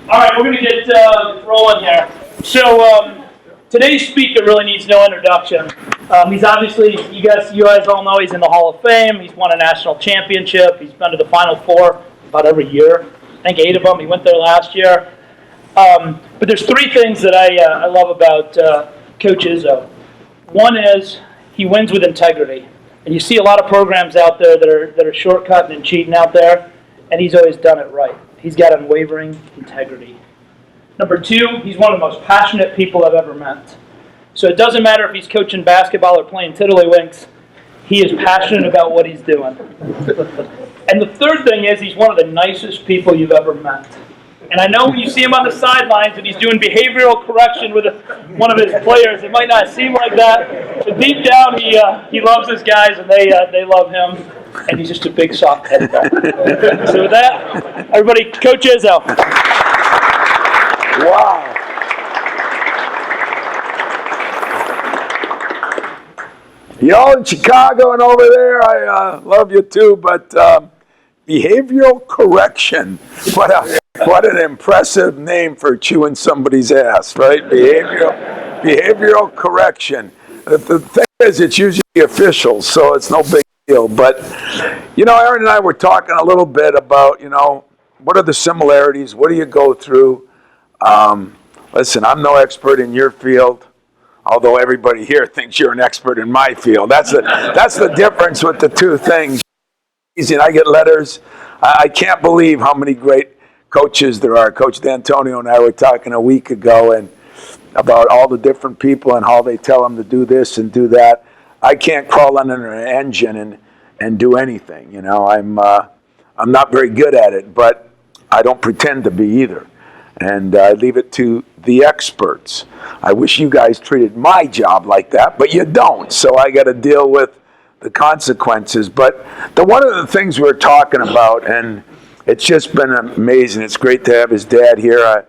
All right, we're going to get rolling here. So today's speaker really needs no introduction. He's obviously, you guys all know he's in the Hall of Fame. He's won a national championship. He's been to the Final Four about every year. I think 8 of them. He went there last year. But there's 3 things that I love about Coach Izzo. One is he wins with integrity. And you see a lot of programs out there that are shortcutting and cheating out there, and he's always done it right. He's got unwavering integrity. Number 2, he's one of the most passionate people I've ever met. So it doesn't matter if he's coaching basketball or playing tiddlywinks, he is passionate about what he's doing. And the third thing is he's one of the nicest people you've ever met. And I know when you see him on the sidelines and he's doing behavioral correction with one of his players, it might not seem like that, but deep down he loves his guys and they love him. And he's just a big soft-headed guy. So with that, everybody, Coach Izzo. Wow. Y'all in Chicago and over there, I love you too, but behavioral correction. What an impressive name for chewing somebody's ass, right? Behavioral correction. The thing is, it's usually officials, so it's no big deal. But, Aaron and I were talking a little bit about, what are the similarities? What do you go through? Listen, I'm no expert in your field, although everybody here thinks you're an expert in my field. That's the difference with the two things. And I get letters. I can't believe how many great coaches there are. Coach D'Antonio and I were talking a week ago and about all the different people and how they tell them to do this and do that. I can't crawl under an engine and do anything. I'm not very good at it, but I don't pretend to be either. And I leave it to the experts. I wish you guys treated my job like that, but you don't. So I got to deal with the consequences. But one of the things we're talking about, and it's just been amazing. It's great to have his dad here.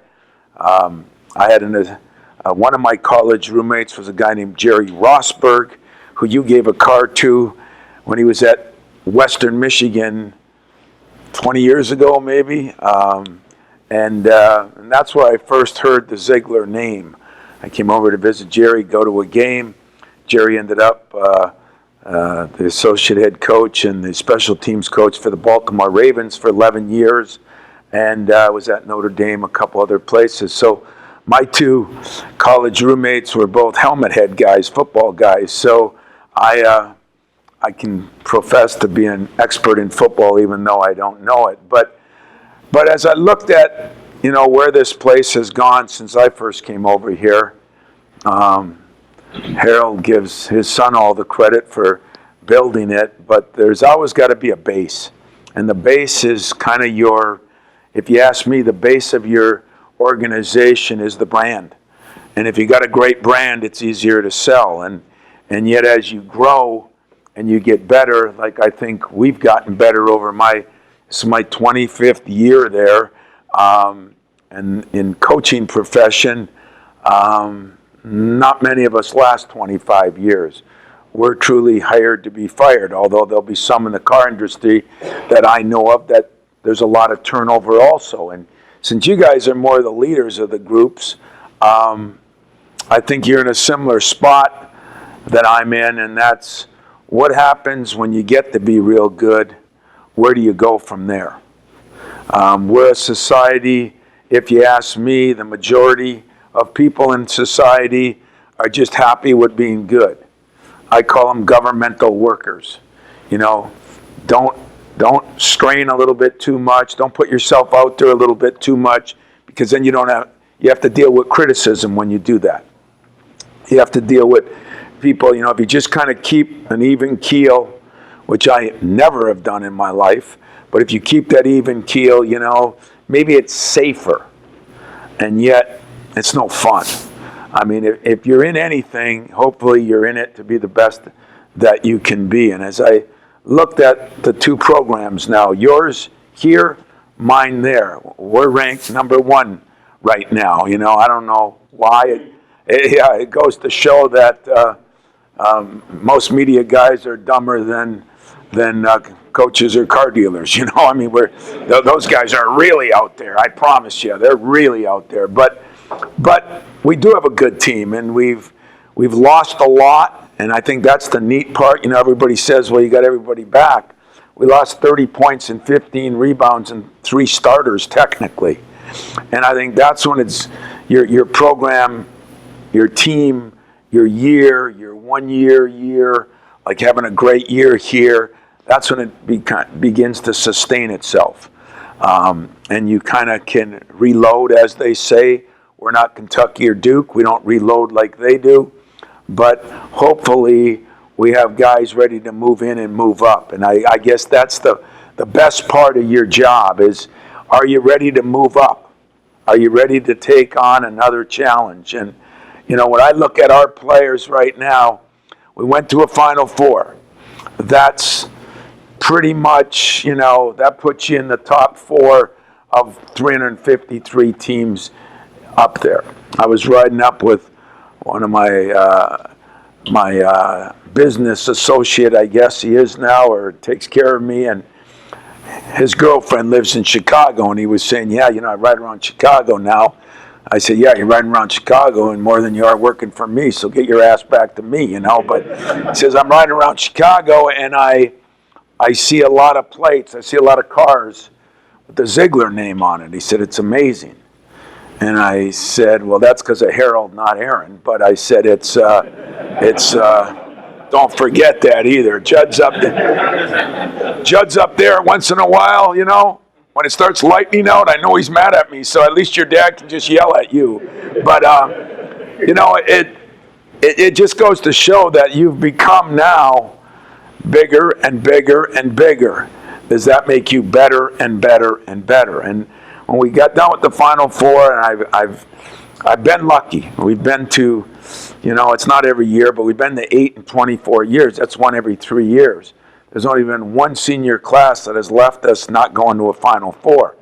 I had one of my college roommates was a guy named Jerry Rosberg, who you gave a car to when he was at Western Michigan 20 years ago, maybe. And that's where I first heard the Ziegler name. I came over to visit Jerry, go to a game. Jerry ended up the associate head coach and the special teams coach for the Baltimore Ravens for 11 years. And I was at Notre Dame, a couple other places. So my 2 college roommates were both helmet head guys, football guys. So I can profess to be an expert in football, even though I don't know it. But as I looked at, where this place has gone since I first came over here, Harold gives his son all the credit for building it, but there's always got to be a base. And the base is kind of if you ask me, the base of your organization is the brand. And if you got a great brand, it's easier to sell. And yet as you grow and you get better, like I think we've gotten better over this is my 25th year there, and in coaching profession, not many of us last 25 years. We're truly hired to be fired, although there'll be some in the car industry that I know of that there's a lot of turnover also. And since you guys are more the leaders of the groups, I think you're in a similar spot that I'm in, and that's what happens when you get to be real good. Where do you go from there? We're a society, if you ask me, the majority of people in society are just happy with being good. I call them governmental workers. Don't strain a little bit too much. Don't put yourself out there a little bit too much, because then you have to deal with criticism when you do that. You have to deal with people, if you just kind of keep an even keel, which I never have done in my life, but if you keep that even keel, maybe it's safer, and yet it's no fun. I mean, if you're in anything, hopefully you're in it to be the best that you can be. And as I looked at the 2 programs now, yours here, mine there, we're ranked number 1 right now. I don't know why. It goes to show that most media guys are dumber than coaches are car dealers. I mean, those guys are really out there. I promise you, they're really out there. But we do have a good team, and we've lost a lot, and I think that's the neat part. Everybody says, well, you got everybody back. We lost 30 points and 15 rebounds and 3 starters technically, and I think that's when it's your program, your team, your year, your 1 year, like having a great year here. That's when it begins to sustain itself. And you kind of can reload, as they say. We're not Kentucky or Duke. We don't reload like they do. But hopefully we have guys ready to move in and move up. And I guess that's the best part of your job is, are you ready to move up? Are you ready to take on another challenge? And, when I look at our players right now, we went to a Final Four. That's pretty much, that puts you in the top 4 of 353 teams up there. I was riding up with one of my business associate, I guess he is now, or takes care of me, and his girlfriend lives in Chicago, and he was saying, yeah, I ride around Chicago now. I said, yeah, you're riding around Chicago and more than you are working for me, so get your ass back to me, But he says, I'm riding around Chicago, and I see a lot of plates. I see a lot of cars with the Ziegler name on it. He said, it's amazing. And I said, well, that's because of Harold, not Aaron. But I said, don't forget that either. Judd's up there once in a while, When it starts lightning out, I know he's mad at me, so at least your dad can just yell at you. But, it just goes to show that you've become now bigger and bigger and bigger. Does that make you better and better and better? And when we got done with the Final Four, and I've been lucky. We've been to, it's not every year, but we've been to 8 in 24 years. That's one every 3 years. There's only been one senior class that has left us not going to a Final Four.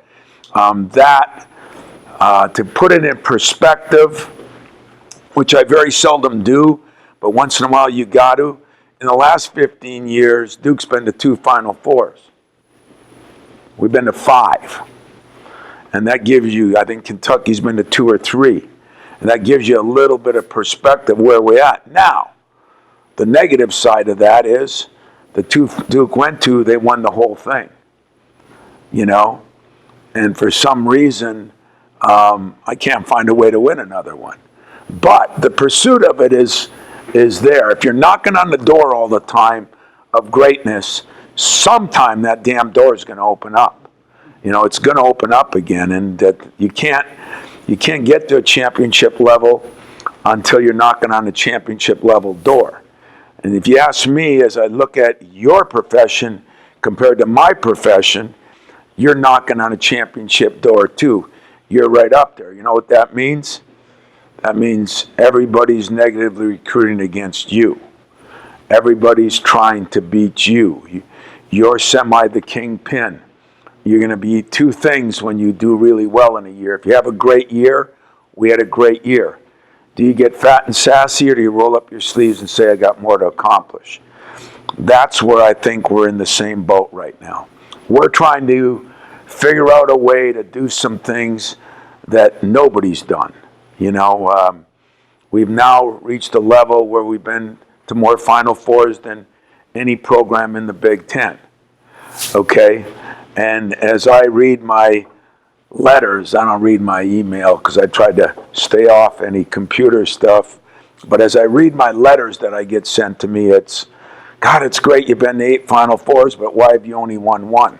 To put it in perspective, which I very seldom do, but once in a while you got to. In the last 15 years, Duke's been to 2 Final Fours. We've been to 5. And that gives you, I think Kentucky's been to 2 or 3. And that gives you a little bit of perspective where we're at. Now, the negative side of that is the 2 Duke went to, they won the whole thing. And for some reason, I can't find a way to win another one. But the pursuit of it is there. If you're knocking on the door all the time of greatness, sometime that damn door is going to open up. It's going to open up again, and you can't get to a championship level until you're knocking on the championship level door. And if you ask me, as I look at your profession compared to my profession, you're knocking on a championship door too. You're right up there. You know what that means? That means everybody's negatively recruiting against you. Everybody's trying to beat you. You're semi the kingpin. You're going to be 2 things when you do really well in a year. If you have a great year, we had a great year. Do you get fat and sassy, or do you roll up your sleeves and say, I got more to accomplish? That's where I think we're in the same boat right now. We're trying to figure out a way to do some things that nobody's done. We've now reached a level where we've been to more Final Fours than any program in the Big Ten. Okay? And as I read my letters, I don't read my email because I tried to stay off any computer stuff. But as I read my letters that I get sent to me, it's, God, it's great you've been to 8 Final Fours, but why have you only won 1?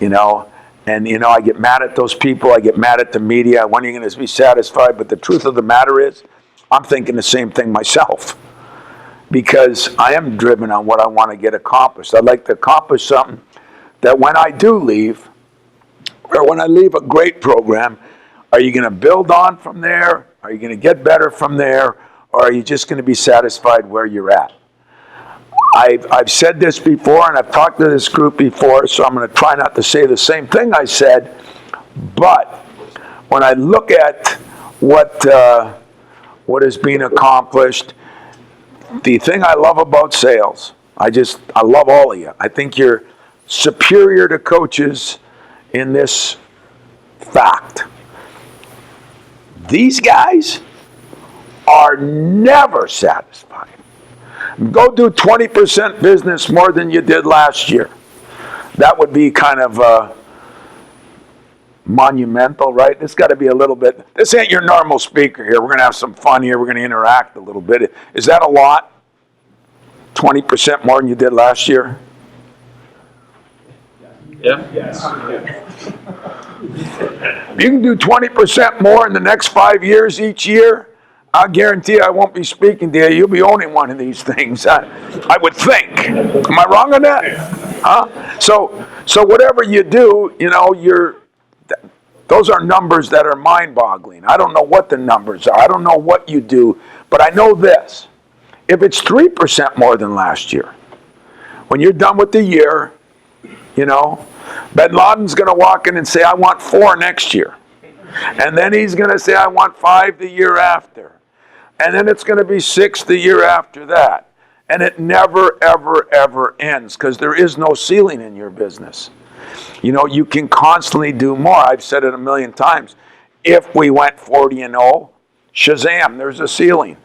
And, I get mad at those people. I get mad at the media. When are you going to be satisfied? But the truth of the matter is, I'm thinking the same thing myself. Because I am driven on what I want to get accomplished. I'd like to accomplish something that when I do leave, or when I leave a great program, are you going to build on from there? Are you going to get better from there? Or are you just going to be satisfied where you're at? I've said this before, and I've talked to this group before, so I'm going to try not to say the same thing I said. But when I look at what is being accomplished, the thing I love about sales, I love all of you. I think you're superior to coaches in this fact. These guys are never satisfied. Go do 20% business more than you did last year. That would be kind of monumental, right? This got to be a little bit. This ain't your normal speaker here. We're going to have some fun here. We're going to interact a little bit. Is that a lot? 20% more than you did last year? Yeah. Yes. You can do 20% more in the next 5 years each year. I guarantee I won't be speaking to you. You'll be owning one of these things. I would think. Am I wrong on that? Huh? So whatever you do, you know, those are numbers that are mind-boggling. I don't know what the numbers are. I don't know what you do, but I know this. If it's 3% more than last year, when you're done with the year, you know, Bin Laden's going to walk in and say, I want 4 next year. And then he's going to say, I want 5 the year after. And then it's going to be 6 the year after that. And it never, ever, ever ends because there is no ceiling in your business. You know, you can constantly do more. I've said it a million times. If we went 40-0, shazam, there's a ceiling.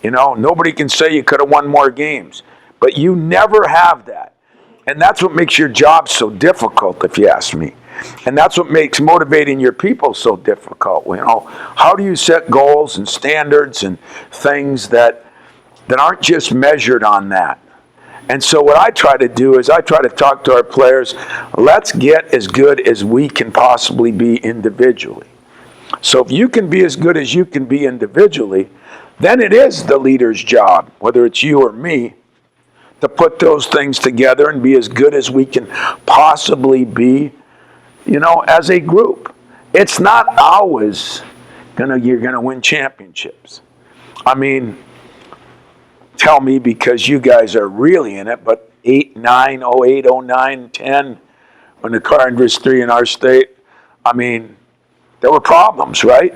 You know, nobody can say you could have won more games. But you never have that. And that's what makes your job so difficult, if you ask me. And that's what makes motivating your people so difficult. You know, how do you set goals and standards and things that aren't just measured on that? And so what I try to do is I try to talk to our players, let's get as good as we can possibly be individually. So if you can be as good as you can be individually, then it is the leader's job, whether it's you or me, to put those things together and be as good as we can possibly be, you know, as a group. It's not always you're gonna win championships. I mean, tell me, because you guys are really in it, but 8, 9, 08, 09, 10, when the car industry in our state, I mean, there were problems, right?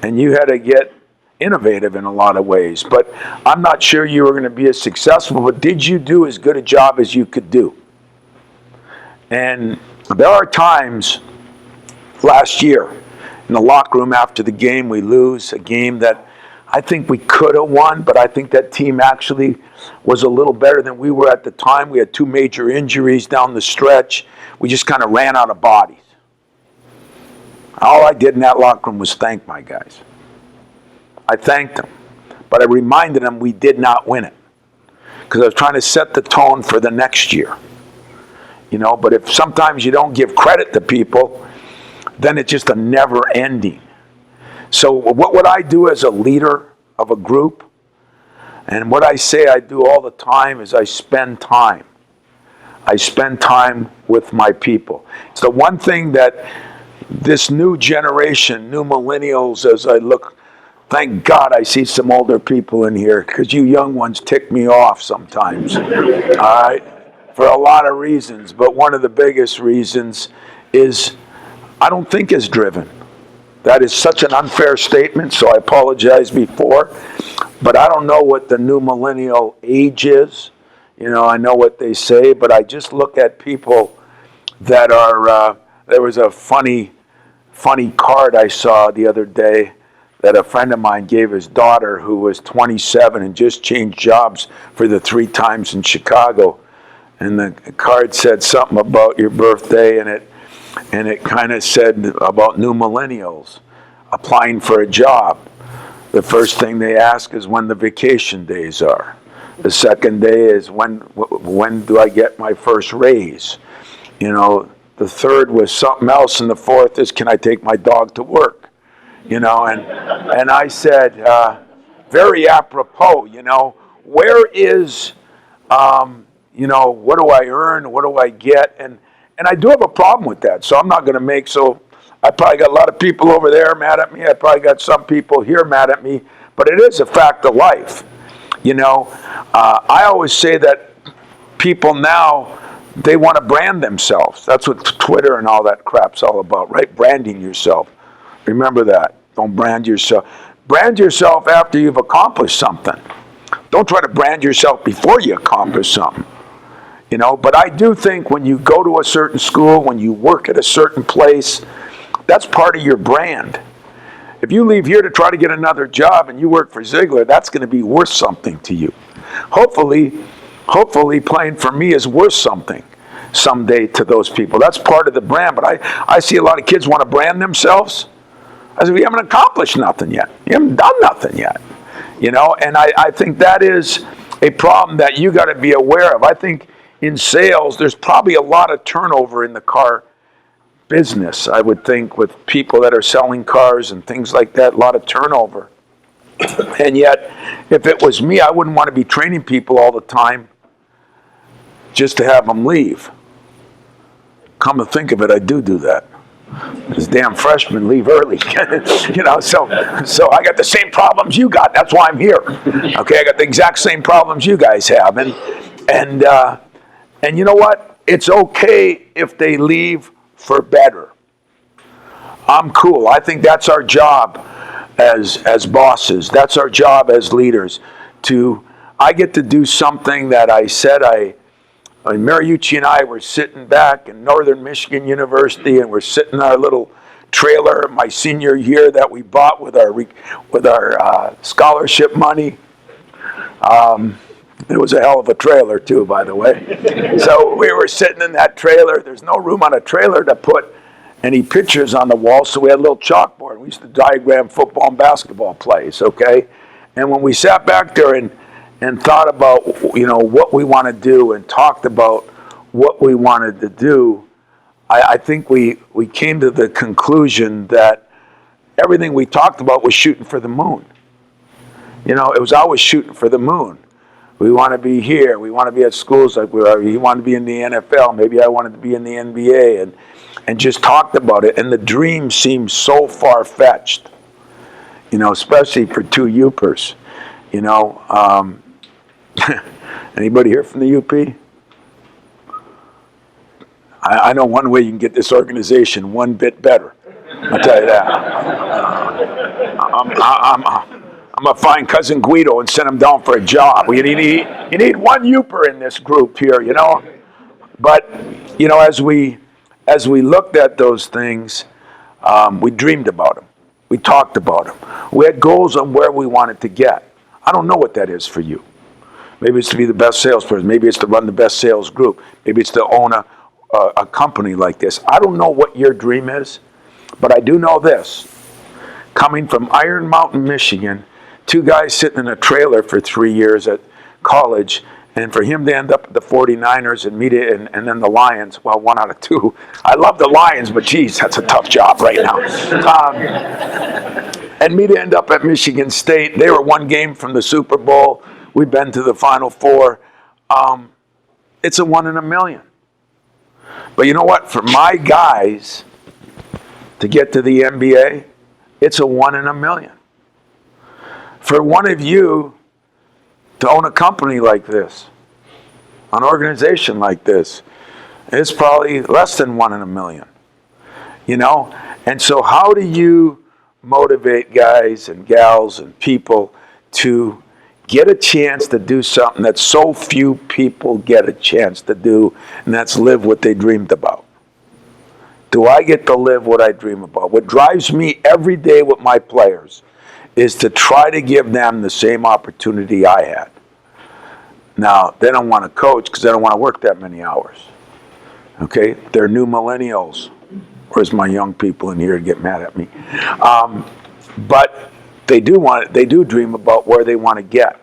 And you had to get innovative in a lot of ways. But I'm not sure you were going to be as successful, but did you do as good a job as you could do? And there are times last year in the locker room after the game, we lose a game that I think we could have won, but I think that team actually was a little better than we were at the time. We had 2 major injuries down the stretch. We just kind of ran out of bodies. All I did in that locker room was thank my guys. I thanked them, but I reminded them we did not win it because I was trying to set the tone for the next year. You know, but if sometimes you don't give credit to people, then it's just a never ending. So what would I do as a leader of a group? And what I say I do all the time is I spend time. I spend time with my people. It's the one thing that this new generation, new millennials, as I look, thank God I see some older people in here, because you young ones tick me off sometimes, all right, for a lot of reasons. But one of the biggest reasons is I don't think as driven. That is such an unfair statement, so I apologize before. But I don't know what the new millennial age is. You know, I know what they say, but I just look at people that are, there was a funny card I saw the other day that a friend of mine gave his daughter, who was 27 and just changed jobs for the 3 times in Chicago. And the card said something about your birthday, and it kind of said about new millennials applying for a job. The first thing they ask is when the vacation days are. The second day is when do I get my first raise? You know, the third was something else, and the fourth is, can I take my dog to work? You know, and I said, very apropos, you know, where is, you know, what do I earn? What do I get? And I do have a problem with that, so I'm not going to make, so I probably got a lot of people over there mad at me. I probably got some people here mad at me, but it is a fact of life. You know, I always say that people now, they want to brand themselves. That's what Twitter and all that crap's all about, right? Branding yourself. Remember that. Don't brand yourself. Brand yourself after you've accomplished something. Don't try to brand yourself before you accomplish something. You know, but I do think when you go to a certain school, when you work at a certain place, that's part of your brand. If you leave here to try to get another job and you work for Ziegler, that's going to be worth something to you. Hopefully playing for me is worth something someday to those people. That's part of the brand. But I see a lot of kids want to brand themselves. I said, we haven't accomplished nothing yet. You haven't done nothing yet. You know, and I think that is a problem that you got to be aware of. I think in sales, there's probably a lot of turnover in the car business, I would think, with people that are selling cars and things like that, a lot of turnover. And yet, if it was me, I wouldn't want to be training people all the time just to have them leave. Come to think of it, I do that. These damn freshmen leave early, you know. So I got the same problems you got. That's why I'm here. Okay, I got the exact same problems you guys have, and you know what? It's okay if they leave for better. I'm cool. I think that's our job as bosses. That's our job as leaders. I get to do something that I said Mariucci and I were sitting back in Northern Michigan University, and we're sitting in our little trailer my senior year that we bought with our scholarship money. It was a hell of a trailer too, by the way. So we were sitting in that trailer. There's no room on a trailer to put any pictures on the wall, so we had a little chalkboard. We used to diagram football and basketball plays, okay? And when we sat back there and thought about, you know, what we want to do and talked about what we wanted to do, I think we came to the conclusion that everything we talked about was shooting for the moon. You know, it was always shooting for the moon. We want to be here. We want to be at schools like we are. You want to be in the NFL. Maybe I wanted to be in the NBA, and just talked about it. And the dream seemed so far-fetched, you know, especially for two Upers. You know, anybody here from the UP? I know one way you can get this organization one bit better. I'll tell you that. I'm gonna find cousin Guido and send him down for a job. You need one Uper in this group here, you know. But you know, as we looked at those things, we dreamed about them. We talked about them. We had goals on where we wanted to get. I don't know what that is for you. Maybe it's to be the best salesperson. Maybe it's to run the best sales group. Maybe it's to own a company like this. I don't know what your dream is, but I do know this. Coming from Iron Mountain, Michigan, two guys sitting in a trailer for 3 years at college, and for him to end up at the 49ers and me to, and then the Lions, well, 1 out of 2. I love the Lions, but geez, that's a tough job right now. And me to end up at Michigan State. They were 1 game from the Super Bowl. We've been to the Final Four. It's a 1 in a million. But you know what? For my guys to get to the NBA, it's a 1 in a million. For one of you to own a company like this, an organization like this, it's probably less than 1 in a million. You know? And so how do you motivate guys and gals and people to get a chance to do something that so few people get a chance to do, and that's live what they dreamed about? Do I get to live what I dream about? What drives me every day with my players is to try to give them the same opportunity I had. Now, they don't want to coach because they don't want to work that many hours. Okay? They're new millennials. Where's my young people in here to get mad at me? But they do dream about where they want to get.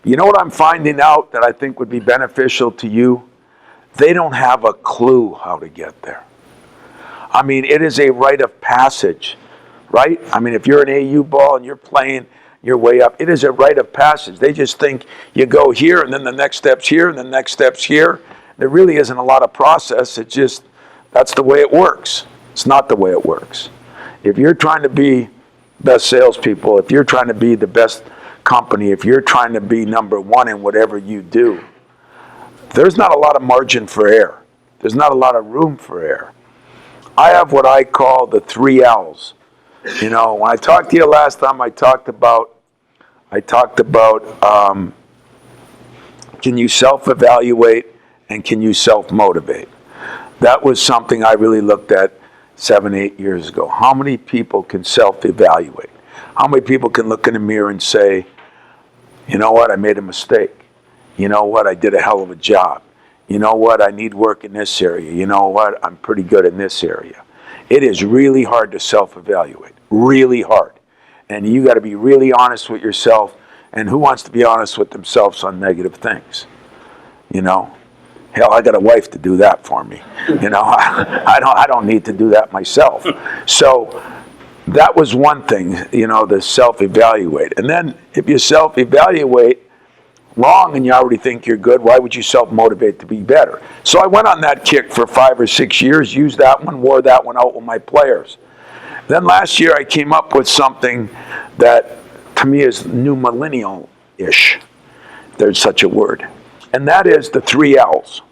You know what I'm finding out that I think would be beneficial to you? They don't have a clue how to get there. I mean, it is a rite of passage, right? I mean, if you're an AU ball and you're playing your way up, it is a rite of passage. They just think you go here and then the next step's here and the next step's here. There really isn't a lot of process. It's just, that's the way it works. It's not the way it works. If you're trying to be best salespeople, if you're trying to be the best company, if you're trying to be number 1 in whatever you do, there's not a lot of margin for error. There's not a lot of room for error. I have what I call the 3 L's. You know, when I talked to you last time, I talked about Can you self-evaluate and can you self-motivate? That was something I really looked at 7, 8 years ago. How many people can self-evaluate? How many people can look in the mirror and say, you know what, I made a mistake. You know what, I did a hell of a job. You know what, I need work in this area. You know what, I'm pretty good in this area. It is really hard to self-evaluate, really hard. And you got to be really honest with yourself. And who wants to be honest with themselves on negative things? You know? Hell, I got a wife to do that for me. You know, I don't need to do that myself. So that was one thing, you know, the self-evaluate. And then if you self-evaluate wrong and you already think you're good, why would you self-motivate to be better? So I went on that kick for 5 or 6 years, used that one, wore that one out with my players. Then last year I came up with something that to me is new millennial-ish, if there's such a word. And that is the 3 L's.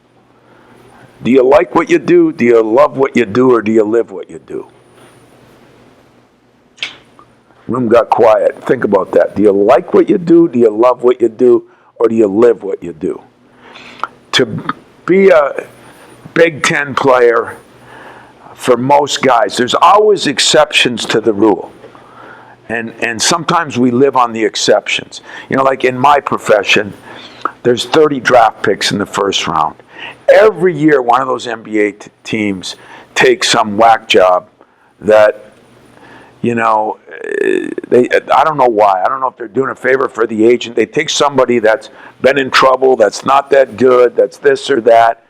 Do you like what you do? Do you love what you do? Or do you live what you do? Room got quiet. Think about that. Do you like what you do? Do you love what you do? Or do you live what you do? To be a Big Ten player, for most guys, there's always exceptions to the rule. And sometimes we live on the exceptions. You know, like in my profession, there's 30 draft picks in the first round. Every year, one of those NBA teams takes some whack job that, you know, I don't know why. I don't know if they're doing a favor for the agent. They take somebody that's been in trouble, that's not that good, that's this or that,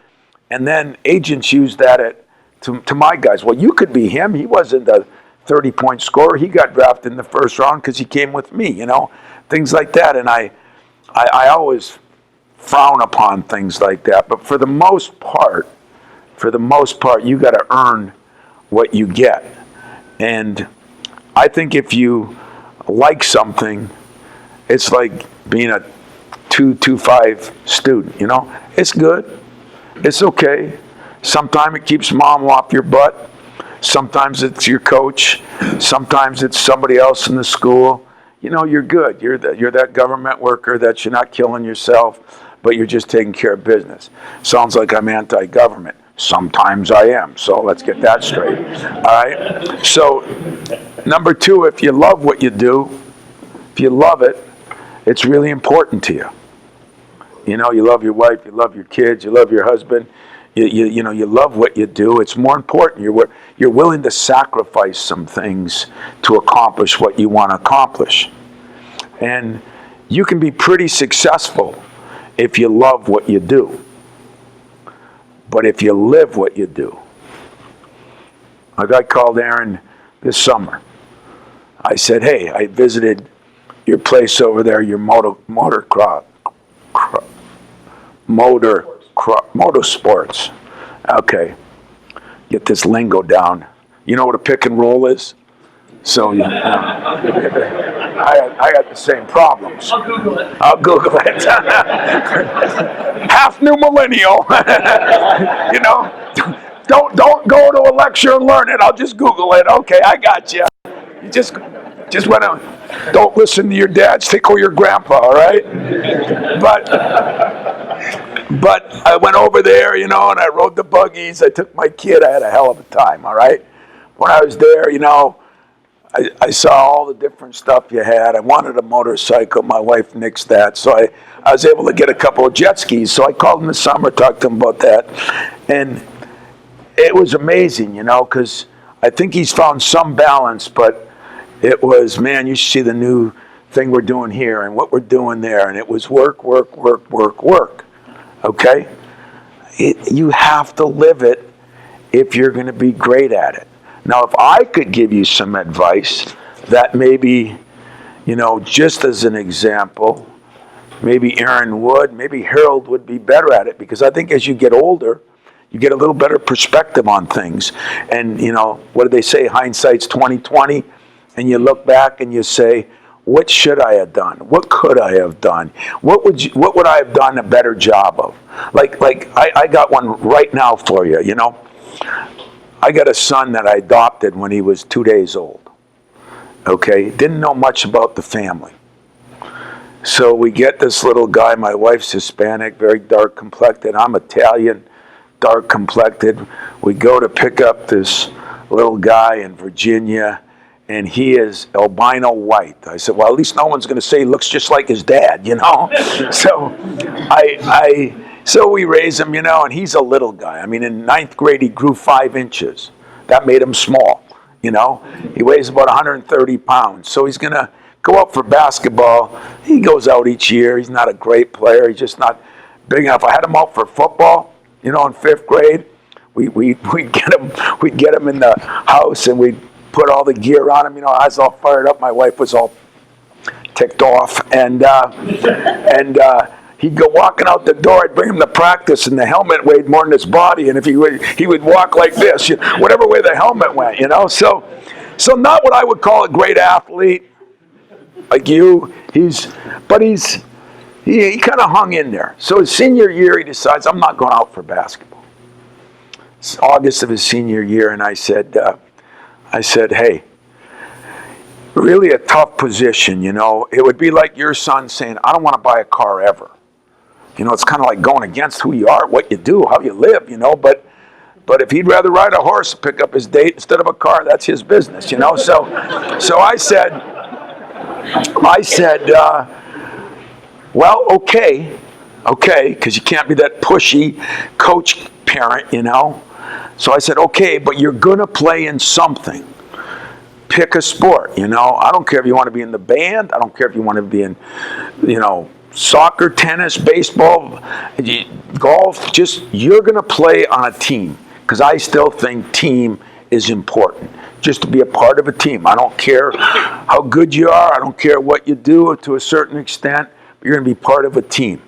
and then agents use that to my guys. Well, you could be him. He wasn't a 30-point scorer. He got drafted in the first round because he came with me, you know, things like that. And I always frown upon things like that. But for the most part, you got to earn what you get. And I think if you like something, it's like being a 225 student, you know. It's good. It's okay. Sometimes it keeps mom off your butt. Sometimes it's your coach. Sometimes it's somebody else in the school. You know, you're good. You're that government worker that you're not killing yourself, but you're just taking care of business. Sounds like I'm anti-government. Sometimes I am. So let's get that straight. All right? So, number 2, if you love what you do, if you love it, it's really important to you. You know, you love your wife, you love your kids, you love your husband. You know, you love what you do. It's more important. You're willing to sacrifice some things to accomplish what you want to accomplish. And you can be pretty successful if you love what you do. But if you live what you do. Like I called Aaron this summer. I said, hey, I visited your place over there, your motorsports. Okay, get this lingo down. You know what a pick and roll is? So I got the same problems. I'll Google it. Half new millennial. You know, don't go to a lecture and learn it. I'll just Google it. Okay, I got you. You just want to, don't listen to your dad, stick with your grandpa, all right? But I went over there, you know, and I rode the buggies. I took my kid. I had a hell of a time, all right? When I was there, you know, I saw all the different stuff you had. I wanted a motorcycle. My wife nixed that. So I was able to get a couple of jet skis. So I called him this summer, talked to him about that. And it was amazing, you know, because I think he's found some balance, but it was, man, you should see the new thing we're doing here and what we're doing there. And it was work. Okay? You have to live it if you're going to be great at it. Now, if I could give you some advice that maybe, you know, just as an example, maybe Aaron would, maybe Harold would be better at it, because I think as you get older, you get a little better perspective on things. And, you know, what do they say? Hindsight's 20/20. And you look back and you say, what should I have done? What could I have done? What would I have done a better job of? Like I got one right now for you, you know. I got a son that I adopted when he was 2 days old. Okay? Didn't know much about the family. So we get this little guy. My wife's Hispanic, very dark complected. I'm Italian, dark complected. We go to pick up this little guy in Virginia, and he is albino white. I said, well, at least no one's going to say he looks just like his dad, you know? So so we raise him, you know, and he's a little guy. I mean, in ninth grade, he grew 5 inches. That made him small, you know? He weighs about 130 pounds. So he's going to go up for basketball. He goes out each year. He's not a great player. He's just not big enough. I had him out for football, you know, in 5th grade. We'd get him in the house, and we'd put all the gear on him. You know, I was all fired up. My wife was all ticked off, and he'd go walking out the door. I'd bring him to practice, and the helmet weighed more than his body. And if he would walk like this, whatever way the helmet went, you know. So not what I would call a great athlete like you. He kind of hung in there. So his senior year, he decides, I'm not going out for basketball. It's August of his senior year, and I said, hey, really a tough position, you know. It would be like your son saying, I don't want to buy a car ever. You know, it's kind of like going against who you are, what you do, how you live, you know. But if he'd rather ride a horse and pick up his date instead of a car, that's his business, you know. So I said, well, okay, because you can't be that pushy coach parent, you know. So I said, okay, but you're going to play in something. Pick a sport, you know. I don't care if you want to be in the band. I don't care if you want to be in, you know, soccer, tennis, baseball, golf. Just, you're going to play on a team, because I still think team is important. Just to be a part of a team. I don't care how good you are. I don't care what you do to a certain extent. But you're going to be part of a team.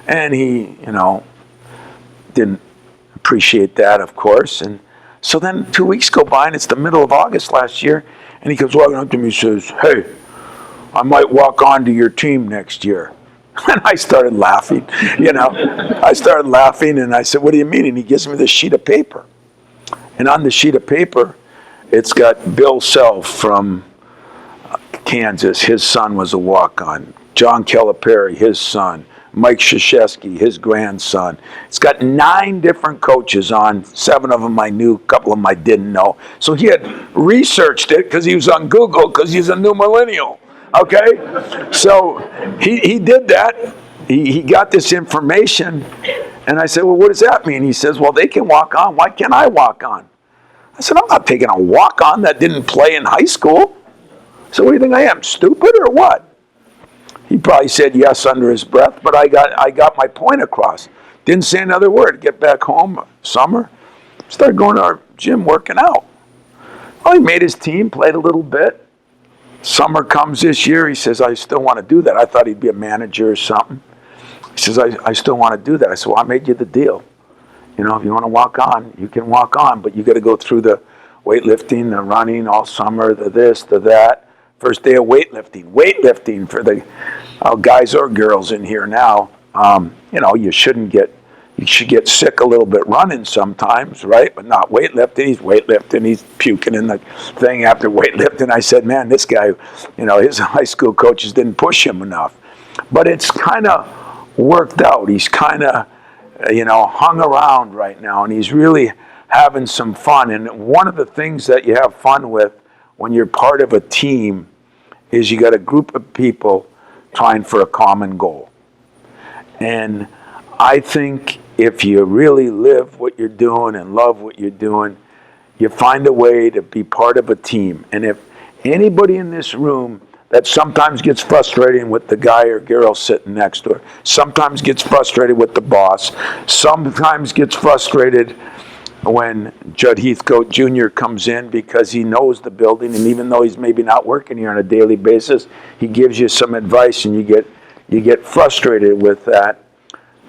And he, you know, didn't appreciate that, of course. And so then 2 weeks go by, and it's the middle of August last year, and he comes walking up to me and says, hey, I might walk on to your team next year. And I started laughing, you know. I started laughing, and I said, what do you mean? And he gives me this sheet of paper. And on the sheet of paper, it's got Bill Self from Kansas. His son was a walk-on. John Calipari, his son. Mike Krzyzewski, his grandson. It's got 9 different coaches on. 7 of them I knew, a couple of them I didn't know. So he had researched it because he was on Google, because he's a new millennial. Okay? So he did that. He got this information. And I said, well, what does that mean? He says, well, they can walk on. Why can't I walk on? I said, I'm not taking a walk-on that didn't play in high school. So what do you think I am, stupid or what? He probably said yes under his breath, but I got my point across. Didn't say another word. Get back home, summer, started going to our gym, working out. Well, he made his team, played a little bit. Summer comes this year, he says, I still want to do that. I thought he'd be a manager or something. He says, I still want to do that. I said, well, I made you the deal. You know, if you want to walk on, you can walk on, but you got to go through the weightlifting, the running all summer, the this, the that. First day of weightlifting for the guys or girls in here now. You know, you should get sick a little bit running sometimes, right? But not weightlifting. He's weightlifting. He's puking in the thing after weightlifting. I said, man, this guy, you know, his high school coaches didn't push him enough. But it's kind of worked out. He's kind of, you know, hung around right now, and he's really having some fun. And one of the things that you have fun with when you're part of a team is you got a group of people trying for a common goal. And I think if you really live what you're doing and love what you're doing, you find a way to be part of a team. And if anybody in this room that sometimes gets frustrated with the guy or girl sitting next to her, sometimes gets frustrated with the boss, sometimes gets frustrated when Judd Heathcote Jr. comes in because he knows the building, and even though he's maybe not working here on a daily basis, he gives you some advice, and you get frustrated with that.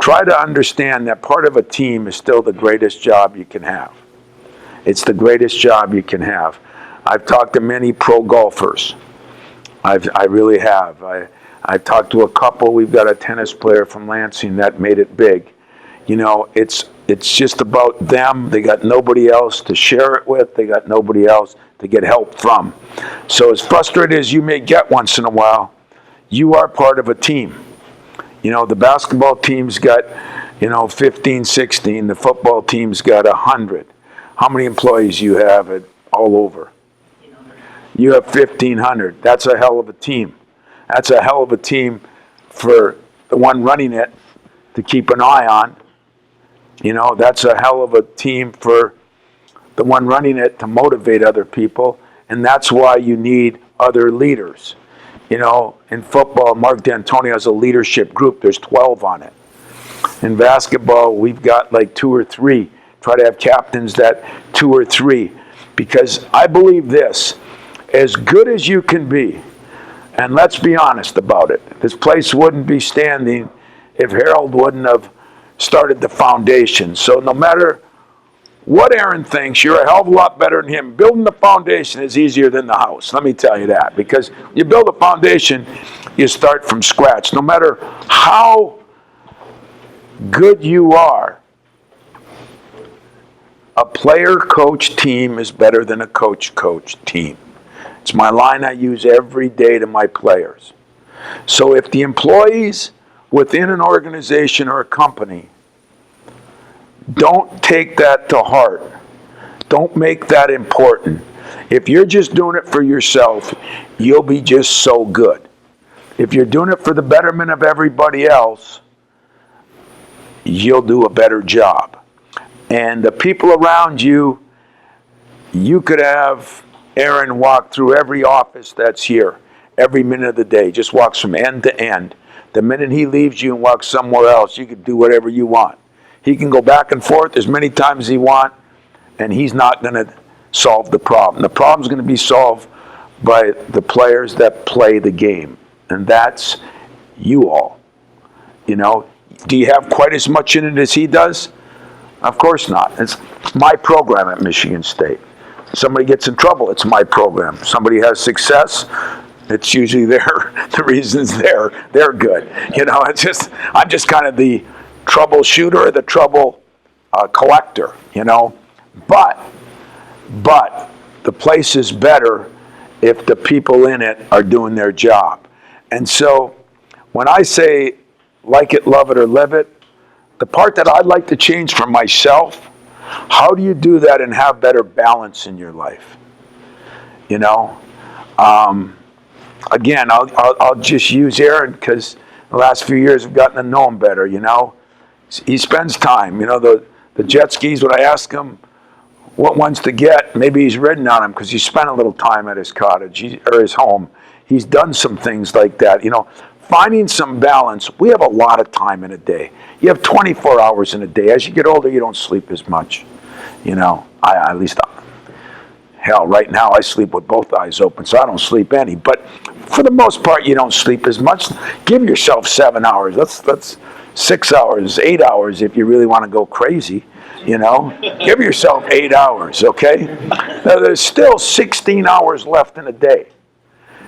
Try to understand that part of a team is still the greatest job you can have. It's the greatest job you can have. I've talked to many pro golfers. I really have. I've talked to a couple. We've got a tennis player from Lansing that made it big. You know, it's just about them. They got nobody else to share it with. They got nobody else to get help from. So as frustrated as you may get once in a while, you are part of a team. You know, the basketball team's got, 15, 16. The football team's got 100. How many employees you have all over? You have 1,500. That's a hell of a team. That's a hell of a team for the one running it to keep an eye on. That's a hell of a team for the one running it to motivate other people. And that's why you need other leaders. In football, Mark D'Antonio has a leadership group. There's 12 on it. In basketball, we've got like 2 or 3. Try to have captains that 2 or 3. Because I believe this, as good as you can be, and let's be honest about it, this place wouldn't be standing if Harold wouldn't have started the foundation. So no matter what Aaron thinks, you're a hell of a lot better than him. Building the foundation is easier than the house. Let me tell you that. Because you build a foundation, you start from scratch. No matter how good you are, a player-coach team is better than a coach-coach team. It's my line I use every day to my players. So if the employees within an organization or a company don't take that to heart, don't make that important. If you're just doing it for yourself, you'll be just so good. If you're doing it for the betterment of everybody else, you'll do a better job. And the people around you, you could have Aaron walk through every office that's here, every minute of the day, just walks from end to end. The minute he leaves you and walks somewhere else, you can do whatever you want. He can go back and forth as many times as he wants, and he's not going to solve the problem. The problem's going to be solved by the players that play the game, and that's you all. Do you have quite as much in it as he does? Of course not. It's my program at Michigan State. Somebody gets in trouble, it's my program. Somebody has success, it's usually the reasons they're good. I'm just kind of the troubleshooter, the trouble collector, But the place is better if the people in it are doing their job. And so when I say like it, love it, or live it, the part that I'd like to change for myself, how do you do that and have better balance in your life? Again, I'll just use Aaron because the last few years I've gotten to know him better, He spends time, the jet skis, when I ask him what ones to get, maybe he's ridden on them because he spent a little time at his cottage or his home. He's done some things like that, Finding some balance. We have a lot of time in a day. You have 24 hours in a day. As you get older, you don't sleep as much. At least, hell, right now I sleep with both eyes open, so I don't sleep any. But for the most part, you don't sleep as much. Give yourself 7 hours. That's 6 hours, 8 hours if you really want to go crazy. Give yourself 8 hours, okay? Now, there's still 16 hours left in a day.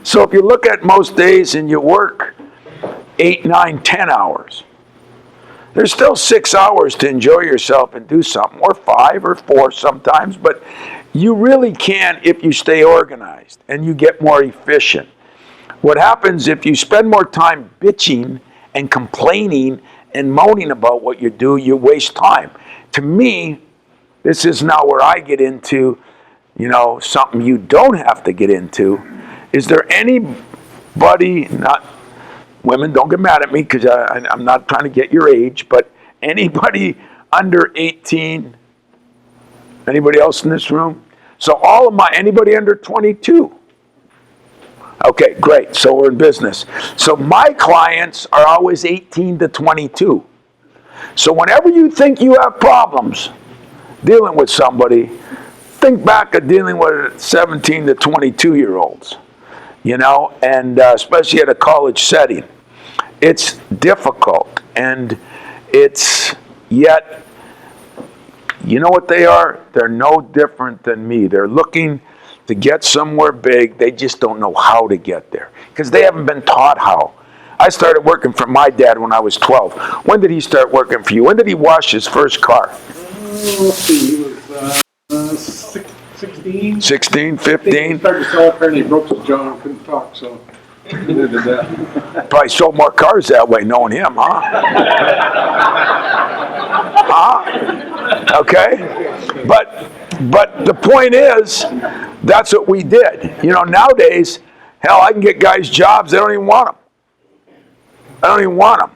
So if you look at most days and you work 8, 9, 10 hours, there's still 6 hours to enjoy yourself and do something, or 5 or 4 sometimes, but you really can if you stay organized and you get more efficient. What happens if you spend more time bitching and complaining and moaning about what you do, you waste time. To me, this is now where I get into, something you don't have to get into. Is there anybody, not women, don't get mad at me because I'm not trying to get your age, but anybody under 18, anybody else in this room? So anybody under 22? Okay, great, so we're in business. So my clients are always 18 to 22. So whenever you think you have problems dealing with somebody, think back of dealing with 17 to 22-year-olds. And especially at a college setting. It's difficult, and yet, you know what they are? They're no different than me. They're looking to get somewhere big. They just don't know how to get there because they haven't been taught how. I started working for my dad when I was 12. When did he start working for you? When did he wash his first car? Let's see, he was 16. 16, I think he 15? started to sell it, and he broke his jaw and couldn't talk, so Probably sold more cars that way, knowing him, huh? Huh? Okay? But the point is, that's what we did. You know, nowadays, hell, I can get guys jobs, they don't even want them. I don't even want them.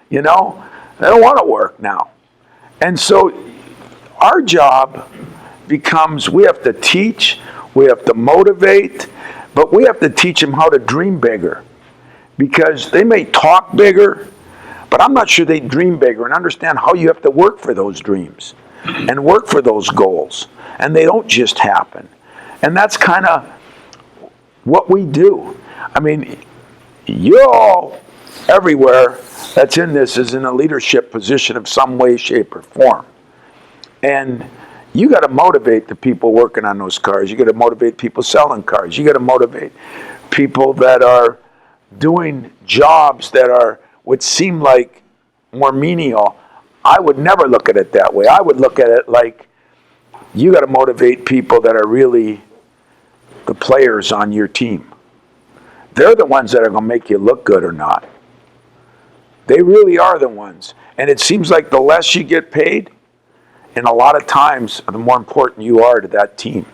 You know? They don't want to work now. And so our job becomes, we have to teach, we have to motivate, but we have to teach them how to dream bigger. Because they may talk bigger, but I'm not sure they dream bigger and understand how you have to work for those dreams and work for those goals. And they don't just happen. And that's kind of what we do. I mean, you're all everywhere that's in this is in a leadership position of some way, shape, or form. And you got to motivate the people working on those cars. You got to motivate people selling cars. You got to motivate people that are doing jobs that would seem like more menial. I would never look at it that way. I would look at it like you got to motivate people that are really the players on your team. They're the ones that are going to make you look good or not. They really are the ones. And it seems like the less you get paid, and a lot of times, the more important you are to that team.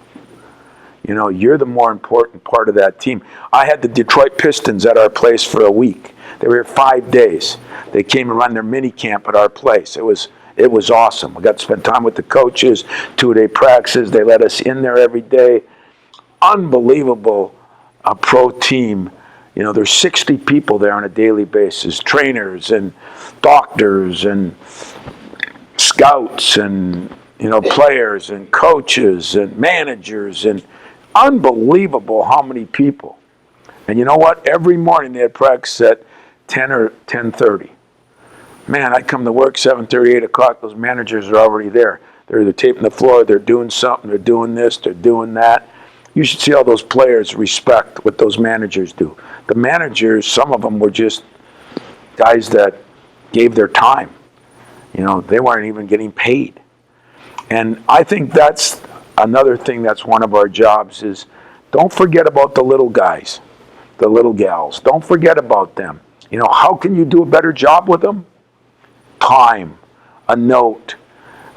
You know, you're the more important part of that team. I had the Detroit Pistons at our place for a week. They were here 5 days. They came and run their mini camp at our place. It was awesome. We got to spend time with the coaches, 2-day practices. They let us in there every day. Unbelievable pro team. You know, there's 60 people there on a daily basis, trainers and doctors and scouts and, you know, players and coaches and managers, and unbelievable how many people. And you know what? Every morning they had practice at 10 or 10:30. Man, I come to work 7:30, 8 o'clock. Those managers are already there. They're either taping the floor, they're doing something, they're doing this, they're doing that. You should see all those players respect what those managers do. The managers, some of them were just guys that gave their time. You know, they weren't even getting paid. And I think that's another thing that's one of our jobs is don't forget about the little guys, the little gals. Don't forget about them. You know, how can you do a better job with them? Time, a note,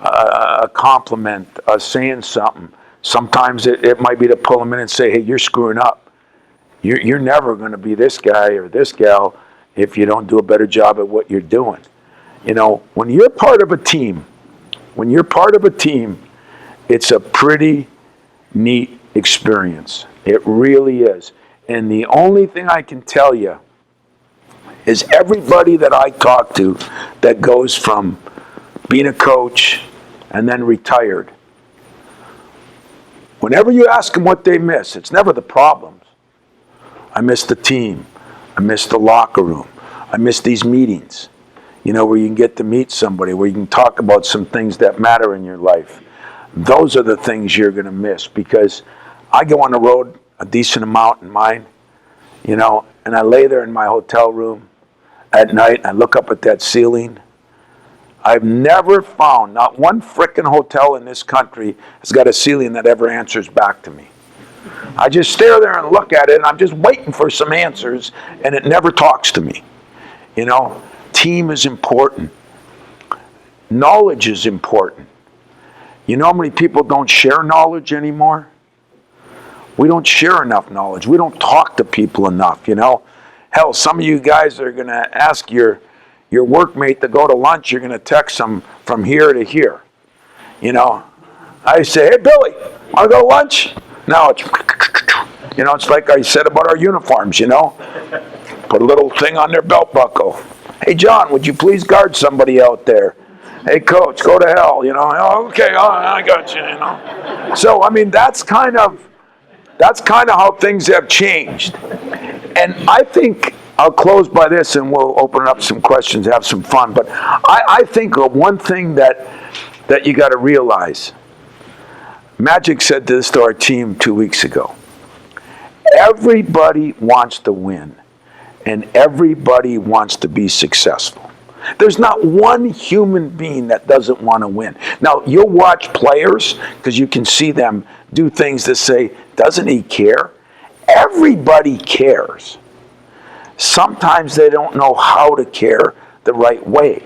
a compliment, saying something. Sometimes it might be to pull them in and say, hey, you're screwing up. You're never going to be this guy or this gal if you don't do a better job at what you're doing. You know, when you're part of a team, it's a pretty neat experience. It really is. And the only thing I can tell you is everybody that I talk to that goes from being a coach and then retired, whenever you ask them what they miss, it's never the problems. I miss the team. I miss the locker room. I miss these meetings, you know, where you can get to meet somebody, where you can talk about some things that matter in your life. Those are the things you're going to miss, because I go on the road a decent amount in mine, you know, and I lay there in my hotel room at night and I look up at that ceiling. I've never found, not one frickin' hotel in this country has got a ceiling that ever answers back to me. I just stare there and look at it and I'm just waiting for some answers and it never talks to me. You know, team is important. Knowledge is important. You know how many people don't share knowledge anymore? We don't share enough knowledge. We don't talk to people enough, you know. Hell, some of you guys are going to ask your workmate to go to lunch. You're going to text them from here to here. You know, I say, hey, Billy, want to go to lunch? No, it's, you know, it's like I said about our uniforms, you know. Put a little thing on their belt buckle. Hey, John, would you please guard somebody out there? Hey, coach, go to hell, you know. Oh, okay, I got you, you know. So, I mean, that's kind of how things have changed. And I think, I'll close by this and we'll open up some questions, have some fun. But I think of one thing that you got to realize. Magic said this to our team 2 weeks ago. Everybody wants to win. And everybody wants to be successful. There's not one human being that doesn't want to win. Now, you'll watch players because you can see them do things that say, doesn't he care? Everybody cares. sometimes they don't know how to care the right way.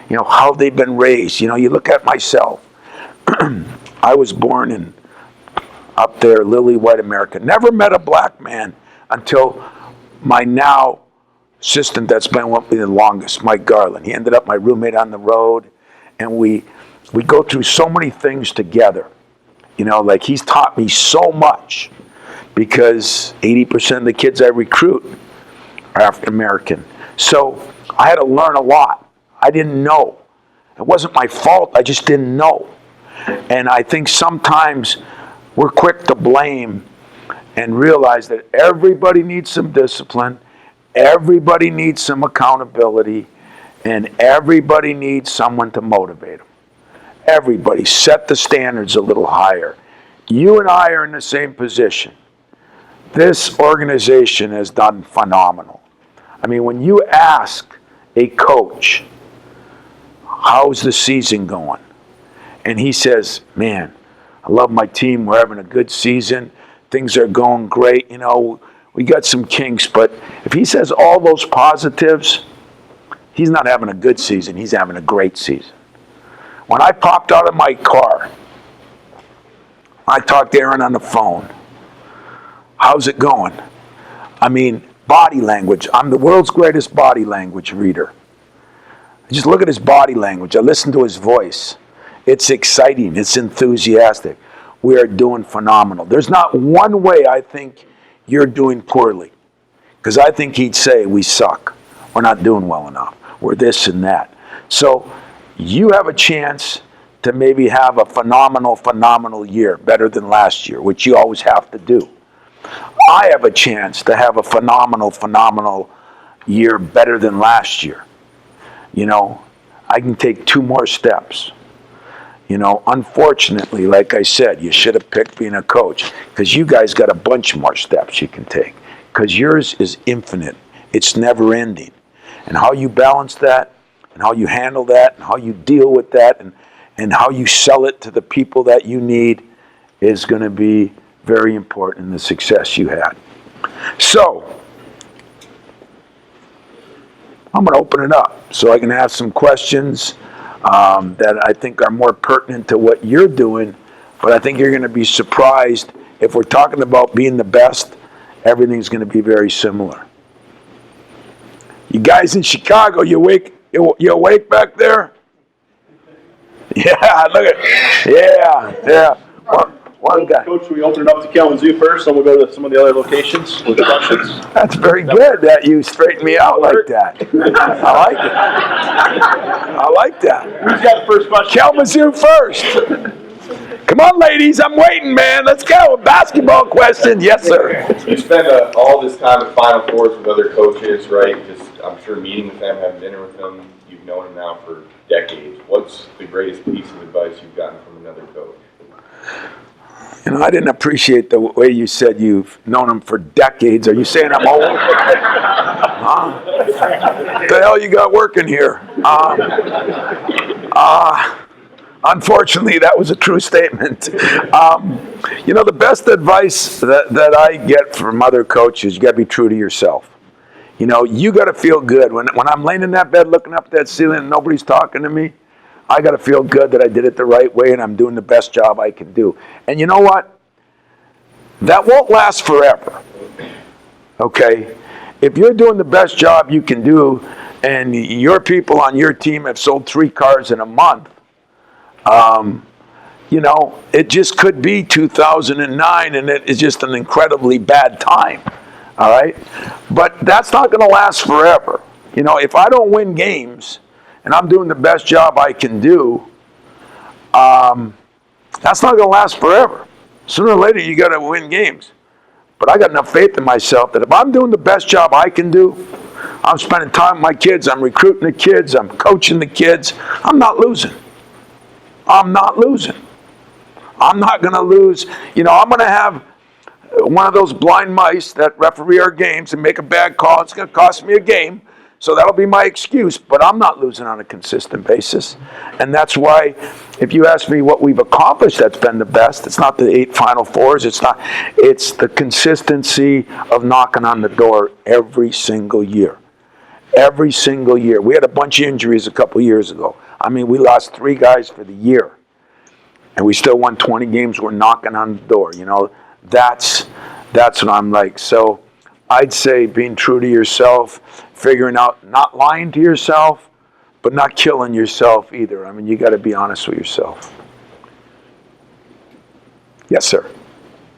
You know, how they've been raised. You know, you look at myself. I was born in up there, lily white America. Never met a black man until my now assistant that's been with me the longest, Mike Garland. He ended up my roommate on the road, and we go through so many things together. You know, like he's taught me so much because 80% of the kids I recruit are African American. So I had to learn a lot. I didn't know. It wasn't my fault. I just didn't know. And I think sometimes we're quick to blame and realize that everybody needs some discipline, everybody needs some accountability, and everybody needs someone to motivate them. Everybody, set the standards a little higher. You and I are in the same position. This organization has done phenomenal. I mean, when you ask a coach, how's the season going? And he says, man, I love my team. We're having a good season. Things are going great. You know, we got some kinks. But if he says all those positives, he's not having a good season. He's having a great season. When I popped out of my car, I talked to Aaron on the phone. How's it going? I mean, body language. I'm the world's greatest body language reader. Just look at his body language. I listen to his voice. It's exciting. It's enthusiastic. We are doing phenomenal. There's not one way I think you're doing poorly. Because I think he'd say, we suck. We're not doing well enough. We're this and that. So you have a chance to maybe have a phenomenal year, better than last year, which you always have to do. I have a chance to have a phenomenal year, better than last year. You know, I can take 2 more steps. You know, unfortunately, like I said, you should have picked being a coach because you guys got a bunch more steps you can take because yours is infinite. It's never ending. And how you balance that and how you handle that and how you deal with that and how you sell it to the people that you need is going to be very important in the success you had. So, I'm going to open it up so I can ask some questions that I think are more pertinent to what you're doing, but I think you're going to be surprised if we're talking about being the best, everything's going to be very similar. You guys in Chicago, you awake back there? Yeah, look at, yeah. One guy. Coach, we open it up to Kalamazoo first, and we'll go to some of the other locations with questions. That's very good that you straighten me out like that. I like it. I like that. Who's got the first question? Kalamazoo first. Come on, ladies. I'm waiting, man. Let's go. Basketball question. Yes, sir. You spend all this time at Final Fours with other coaches, right? Just, I'm sure, meeting with them, having dinner with them. You've known them now for decades. What's the greatest piece of advice you've gotten from another coach? You know, I didn't appreciate the way you said you've known him for decades. Are you saying I'm old? Huh? What the hell you got working here? Unfortunately, that was a true statement. You know, the best advice that I get from other coaches, you got to be true to yourself. You know, you got to feel good. When I'm laying in that bed looking up at that ceiling and nobody's talking to me, I got to feel good that I did it the right way and I'm doing the best job I can do. And you know what? That won't last forever. Okay? If you're doing the best job you can do and your people on your team have sold 3 cars in a month, you know, it just could be 2009 and it is just an incredibly bad time. All right? But that's not going to last forever. You know, if I don't win games and I'm doing the best job I can do, that's not going to last forever. Sooner or later, you got to win games. But I got enough faith in myself that if I'm doing the best job I can do, I'm spending time with my kids, I'm recruiting the kids, I'm coaching the kids, I'm not losing. I'm not losing. I'm not going to lose. You know, I'm going to have one of those blind mice that referee our games and make a bad call. It's going to cost me a game. So that'll be my excuse, but I'm not losing on a consistent basis. And that's why, if you ask me what we've accomplished that's been the best, it's not the 8 Final Fours, it's the consistency of knocking on the door every single year. Every single year. We had a bunch of injuries a couple years ago. I mean, we lost 3 guys for the year. And we still won 20 games. We're knocking on the door. You know, that's what I'm like. So I'd say being true to yourself, figuring out, not lying to yourself, but not killing yourself either. I mean, you got to be honest with yourself. Yes, sir.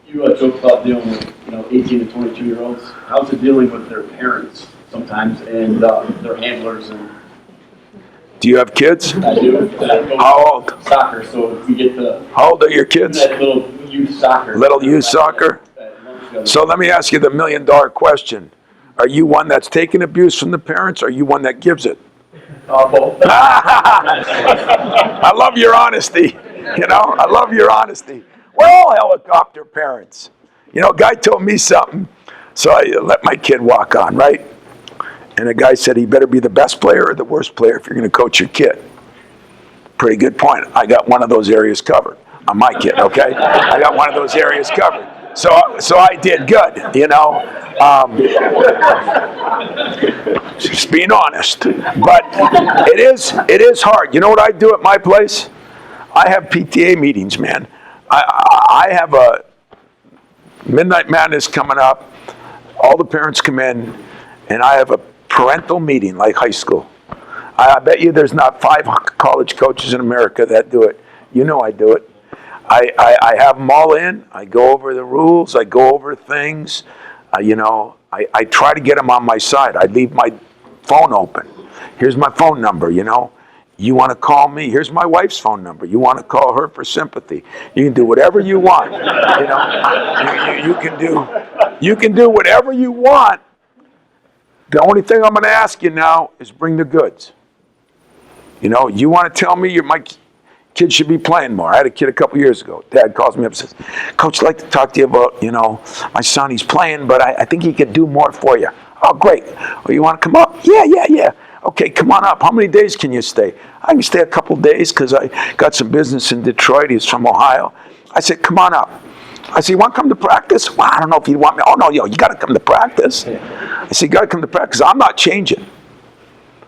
You joke about dealing with 18 and 22-year-olds. How's it dealing with their parents sometimes and their handlers? And Do you have kids? I do. How old? Soccer. So we get the How old are your kids? that little youth soccer. Little youth soccer? So let me ask you the $1 million question. Are you one that's taking abuse from the parents, or are you one that gives it? Both. I love your honesty. I love your honesty. We're all helicopter parents. A guy told me something, so I let my kid walk on, right? And the guy said he better be the best player or the worst player if you're going to coach your kid. Pretty good point. I got one of those areas covered on my kid, okay? I got one of those areas covered. So I did good, just being honest. But it is hard. You know what I do at my place? I have PTA meetings, man. I have a Midnight Madness coming up. All the parents come in, and I have a parental meeting like high school. I bet you there's not 5 college coaches in America that do it. I do it. I have them all in. I go over the rules. I go over things. I try to get them on my side. I leave my phone open. Here's my phone number, You want to call me? Here's my wife's phone number. You want to call her for sympathy? You can do whatever you want. You can do whatever you want. The only thing I'm going to ask you now is bring the goods. You want to tell me my kid should be playing more. I had a kid a couple years ago. Dad calls me up and says, Coach, I'd like to talk to you about, my son, he's playing, but I think he could do more for you. Oh, great. Well, you want to come up? Yeah. Okay, come on up. How many days can you stay? I can stay a couple days because I got some business in Detroit. He's from Ohio. I said, come on up. I said, you want to come to practice? Well, I don't know if you want me. Oh, no, you got to come to practice. I said, you got to come to practice. I'm not changing.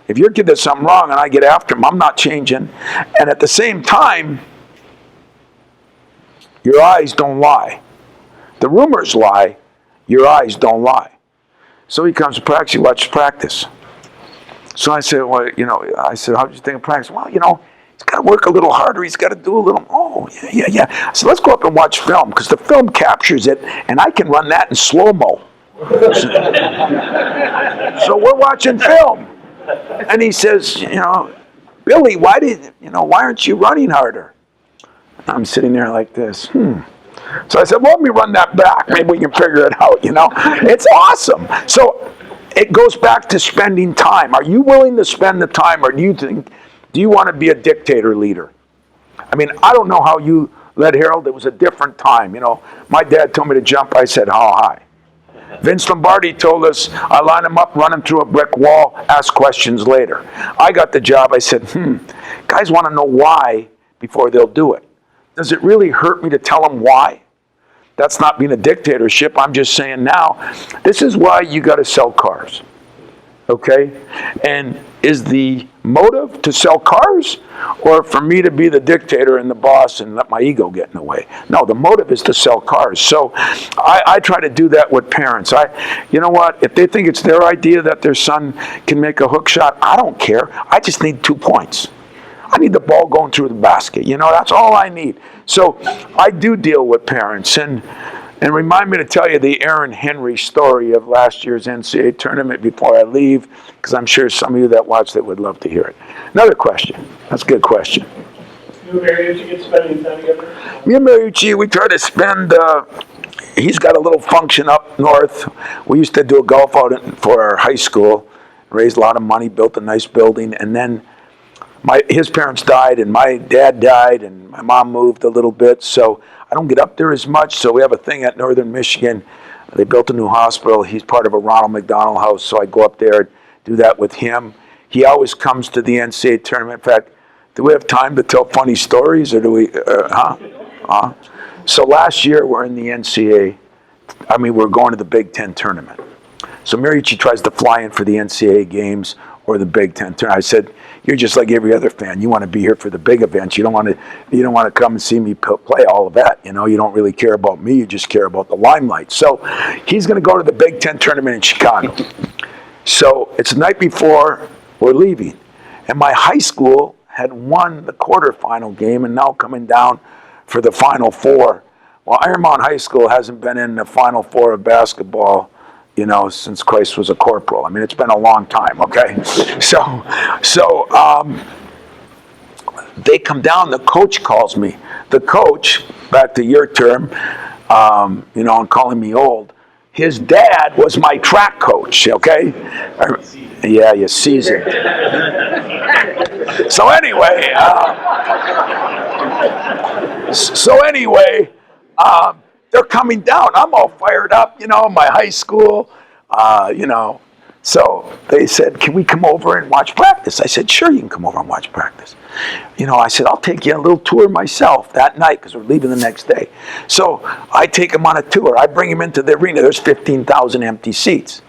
If your kid does something wrong and I get after him, I'm not changing. And at the same time, your eyes don't lie. The rumors lie. Your eyes don't lie. So he comes to practice. He watches practice. So I said, well, how did you think of practice? Well, he's got to work a little harder. He's got to do a little, yeah. So let's go up and watch film, because the film captures it, and I can run that in slow-mo. So we're watching film. And he says, Billy, why aren't you running harder? And I'm sitting there like this. So I said, well, let me run that back. Maybe we can figure it out, It's awesome. So it goes back to spending time. Are you willing to spend the time, or do you want to be a dictator leader? I mean, I don't know how you led Harold. It was a different time. My dad told me to jump. I said, how high? Vince Lombardi told us, I line him up, run him through a brick wall, ask questions later. I got the job. I said, guys want to know why before they'll do it. Does it really hurt me to tell them why? That's not being a dictatorship. I'm just saying now, this is why you got to sell cars. Okay? And is the motive to sell cars, or for me to be the dictator and the boss and let my ego get in the way? No, the motive is to sell cars. So I try to do that with parents. You know what? If they think it's their idea that their son can make a hook shot, I don't care. I just need 2 points. I need the ball going through the basket. That's all I need. So I do deal with parents. And remind me to tell you the Aaron Henry story of last year's NCAA tournament before I leave, because I'm sure some of you that watched it would love to hear it. Another question. That's a good question. You and Mariucci get spending time together? Me and Mariucci, we try to spend, he's got a little function up north. We used to do a golf outing for our high school, raised a lot of money, built a nice building, and then his parents died, and my dad died, and my mom moved a little bit, so I don't get up there as much. So we have a thing at Northern Michigan. They built a new hospital. He's part of a Ronald McDonald House, so I go up there. do that with him. He always comes to the NCAA tournament. In fact, do we have time to tell funny stories, or do we, So last year, we're in the NCAA. We're going to the Big Ten tournament. So Mariucci tries to fly in for the NCAA games or the Big Ten tournament. I said, you're just like every other fan. You want to be here for the big events. You don't want to come and see me play all of that. You don't really care about me. You just care about the limelight. So he's going to go to the Big Ten tournament in Chicago. So it's the night before we're leaving. And my high school had won the quarterfinal game and now coming down for the Final Four. Well, Iron Mountain High School hasn't been in the Final Four of basketball, since Christ was a corporal. It's been a long time, okay? So they come down, the coach calls me. The coach, back to your term, and calling me old, his dad was my track coach, okay? Yeah, you seasoned. So anyway, they're coming down. I'm all fired up, my high school, So they said, can we come over and watch practice? I said, sure, you can come over and watch practice. I said, I'll take you on a little tour myself that night because we're leaving the next day. So I take them on a tour. I bring them into the arena. There's 15,000 empty seats.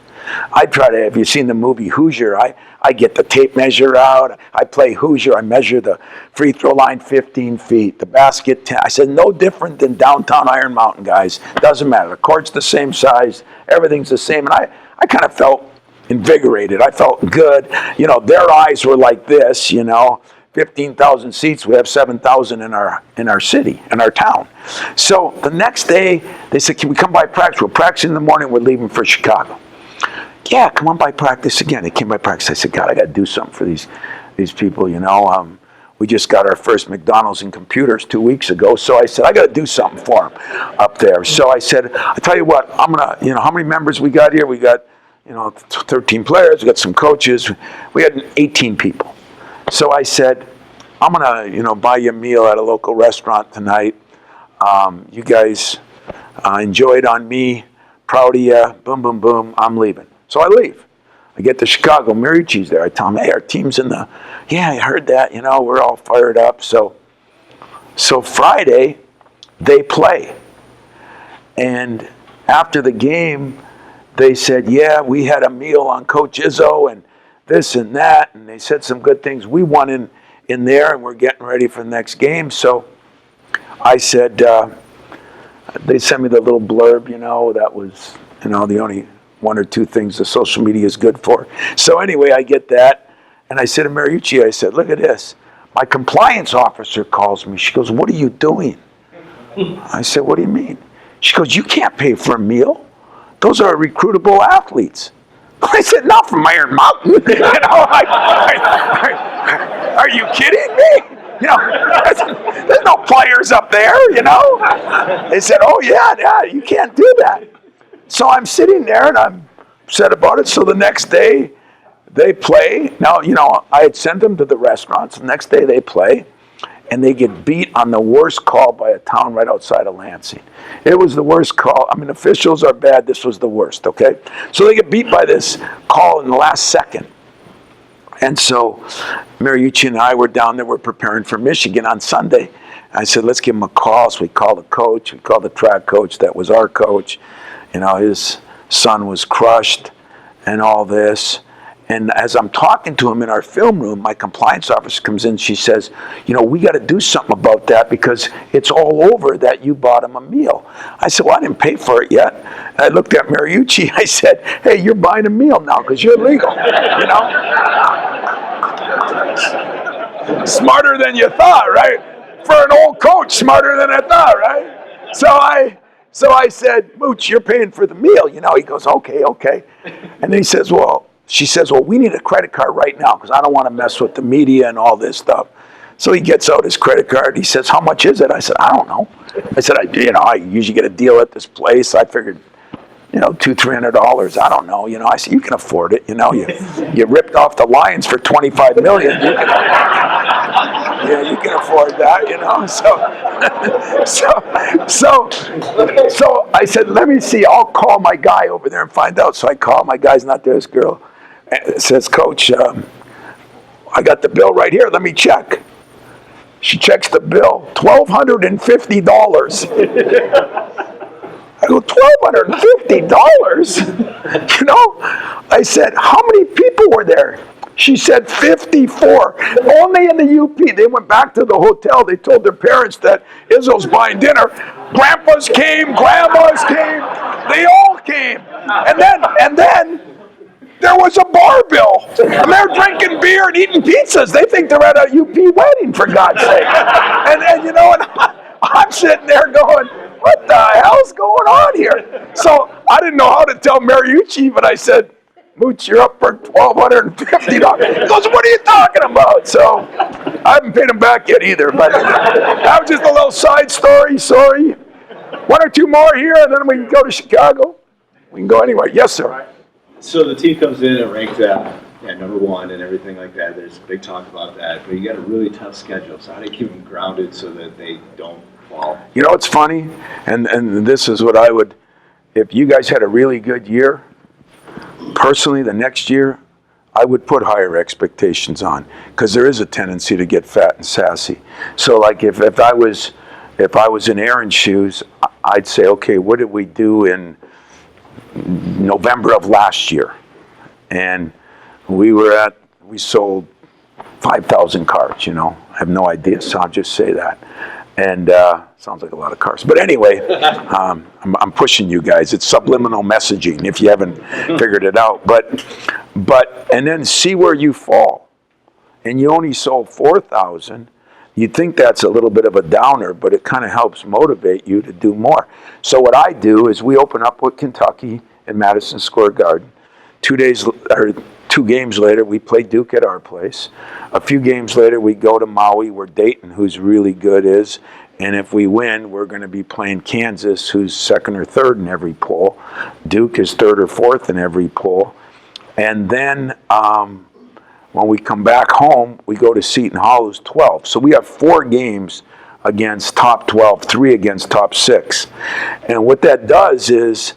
I try to, if you've seen the movie Hoosier, I get the tape measure out. I play Hoosier. I measure the free throw line 15 feet, the basket 10. I said, no different than downtown Iron Mountain, guys. Doesn't matter. The court's the same size. Everything's the same. And I kind of felt invigorated. I felt good. Their eyes were like this, 15,000 seats. We have 7,000 in our city, in our town. So the next day, they said, can we come by practice? We're practicing in the morning. We're leaving for Chicago. Yeah, come on by practice again. They came by practice. I said, God, I got to do something for these people, We just got our first McDonald's and computers 2 weeks ago. So I said, I got to do something for them up there. So I said, I tell you what, I'm going to, how many members we got here? We got, 13 players. We got some coaches. We had 18 people. So I said, I'm going to, buy you a meal at a local restaurant tonight. You guys enjoy it on me. Proud of you. Boom, boom, boom. I'm leaving. So I leave. I get to Chicago. Mariucci's there. I tell him, hey, our team's I heard that. We're all fired up. So Friday, they play. And after the game, they said, yeah, we had a meal on Coach Izzo and this and that. And they said some good things. We won in there, and we're getting ready for the next game. So I said, they sent me the little blurb, that was, the only one or two things the social media is good for. So anyway, I get that, and I said to Mariucci, I said, look at this. My compliance officer calls me. She goes, what are you doing? I said, what do you mean? She goes, you can't pay for a meal. Those are recruitable athletes. I said, not from Iron Mountain. Are you kidding me? There's no players up there, They said, oh, yeah, you can't do that. So I'm sitting there, and I'm upset about it. So the next day, they play. Now, I had sent them to the restaurants. The next day, they play, and they get beat on the worst call by a town right outside of Lansing. It was the worst call. Officials are bad. This was the worst, okay? So they get beat by this call in the last second. And so Mariucci and I were down there. We're preparing for Michigan on Sunday. I said, let's give him a call. So we called the coach. We called the track coach. That was our coach. His son was crushed and all this. And as I'm talking to him in our film room, my compliance officer comes in. She says, we got to do something about that because it's all over that you bought him a meal. I said, well, I didn't pay for it yet. And I looked at Mariucci. I said, hey, you're buying a meal now because you're legal, Smarter than you thought, right? For an old coach, smarter than I thought, right? So I said, Mooch, you're paying for the meal. He goes, okay. And then she says, well, we need a credit card right now because I don't want to mess with the media and all this stuff. So he gets out his credit card. He says, how much is it? I said, I don't know. I said, I usually get a deal at this place. I figured, $200-300. I don't know. I said, you can afford it. You ripped off the Lions for $25 million. You can afford that. So I said, let me see. I'll call my guy over there and find out. So I call my guy's not there. This girl, And says, Coach, I got the bill right here. Let me check. She checks the bill, $1,250. I go, $1,250? You know, I said, how many people were there? She said 54. Only in the UP. They went back to the hotel. They told their parents that Izzo's buying dinner. Grandpas came, grandmas came. They all came. And then there was a bar bill. And they're drinking beer and eating pizzas. They think they're at a UP wedding, for God's sake. And you know, and I'm sitting there going, what the hell's going on here? So I didn't know how to tell Mariucci, but I said, Mooch, you're up for $1,250. He goes, what are you talking about? So I haven't paid him back yet either, but that was just a little side story, sorry. One or two more here, and then we can go to Chicago. We can go anywhere. Yes, sir. So the team comes in and ranked number one and everything like that. There's a big talk about that, but you got a really tough schedule. So how do you keep them grounded so that they don't fall? You know, it's funny, and this is what I would, if you guys had a really good year, personally, the next year, I would put higher expectations on, because there is a tendency to get fat and sassy. So, like, if I was in Aaron's shoes, I'd say, okay, what did we do in November of last year? And we sold 5,000 cars, you know. I have no idea, so I'll just say that. And sounds like a lot of cars. But anyway, I'm pushing you guys. It's subliminal messaging if you haven't figured it out. But and then see where you fall. And you only sold 4,000. You'd think that's a little bit of a downer, but it kind of helps motivate you to do more. So what I do is we open up with Kentucky in Madison Square Garden. 2 games later, we play Duke at our place. A few games later, we go to Maui, where Dayton, who's really good, is. And if we win, we're going to be playing Kansas, who's second or third in every poll. Duke is third or fourth in every poll. And then when we come back home, we go to Seton Hall, who's 12. So we have 4 games against top 12, 3 against top 6. And what that does is,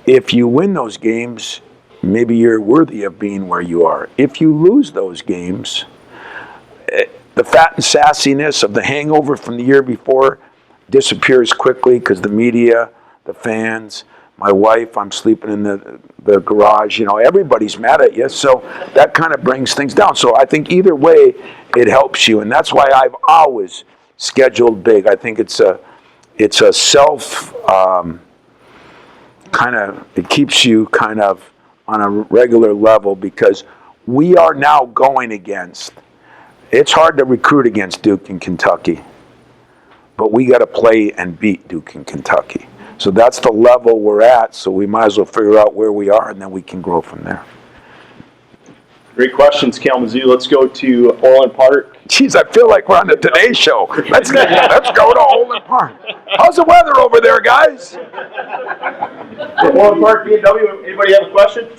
if you win those games, maybe you're worthy of being where you are. If you lose those games, the fat and sassiness of the hangover from the year before disappears quickly, because the media, the fans, my wife, I'm sleeping in the garage, you know, everybody's mad at you. So that kind of brings things down. So I think either way, it helps you. And that's why I've always scheduled big. I think it's a self, it keeps you kind of on a regular level, because we are now going against, it's hard to recruit against Duke and Kentucky, but we got to play and beat Duke and Kentucky. So that's the level we're at, so we might as well figure out where we are, and then we can grow from there. Great questions, Kalamazoo. Let's go to Orland Park. Jeez, I feel like we're on the Today Show. Let's go to Orland Park. How's the weather over there, guys? Orland Park, B&W. Anybody have a question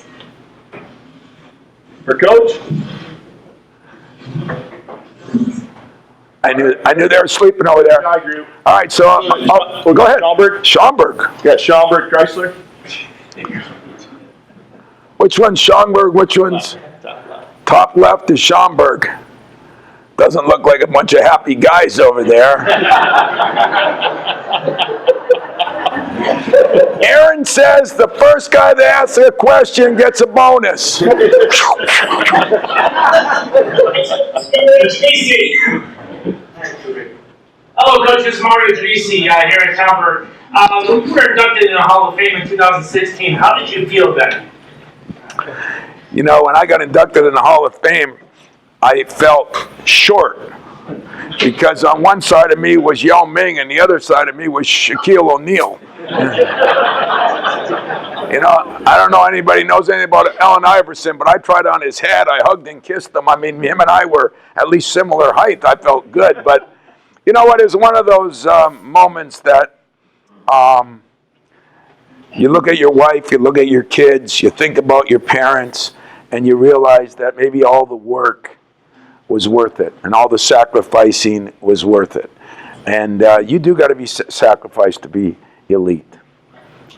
for Coach? I knew they were sleeping over there. Guy group. All right, so well, go ahead. Schaumburg. Yeah, Schaumburg, Chrysler. Which one's Schaumburg? Which one's top left is Schaumburg. Doesn't look like a bunch of happy guys over there. Aaron says the first guy that asks a question gets a bonus. Hello, Coach. This is Mario Teresi here at Calvert. You were inducted in the Hall of Fame in 2016. How did you feel then? You know, when I got inducted in the Hall of Fame, I felt short, because on one side of me was Yao Ming and the other side of me was Shaquille O'Neal. You know, I don't know anybody knows anything about Allen Iverson, but I tried on his head. I hugged and kissed him. I mean, him and I were at least similar height. I felt good. But you know what? It's one of those moments that you look at your wife, you look at your kids, you think about your parents, and you realize that maybe all the work was worth it, and all the sacrificing was worth it. And you do got to be sacrificed to be elite.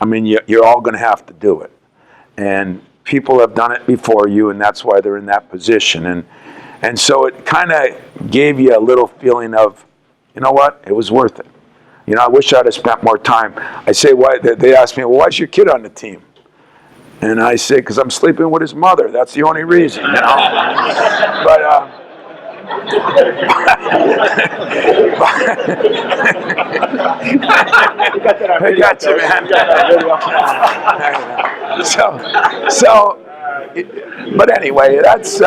I mean, you're all going to have to do it. And people have done it before you, and that's why they're in that position. And so it kind of gave you a little feeling of, you know what, it was worth it. You know, I wish I'd have spent more time. I say, why? They ask me, well, why's your kid on the team? And I say, because I'm sleeping with his mother. That's the only reason, you know. But I got you, man. But anyway, that's.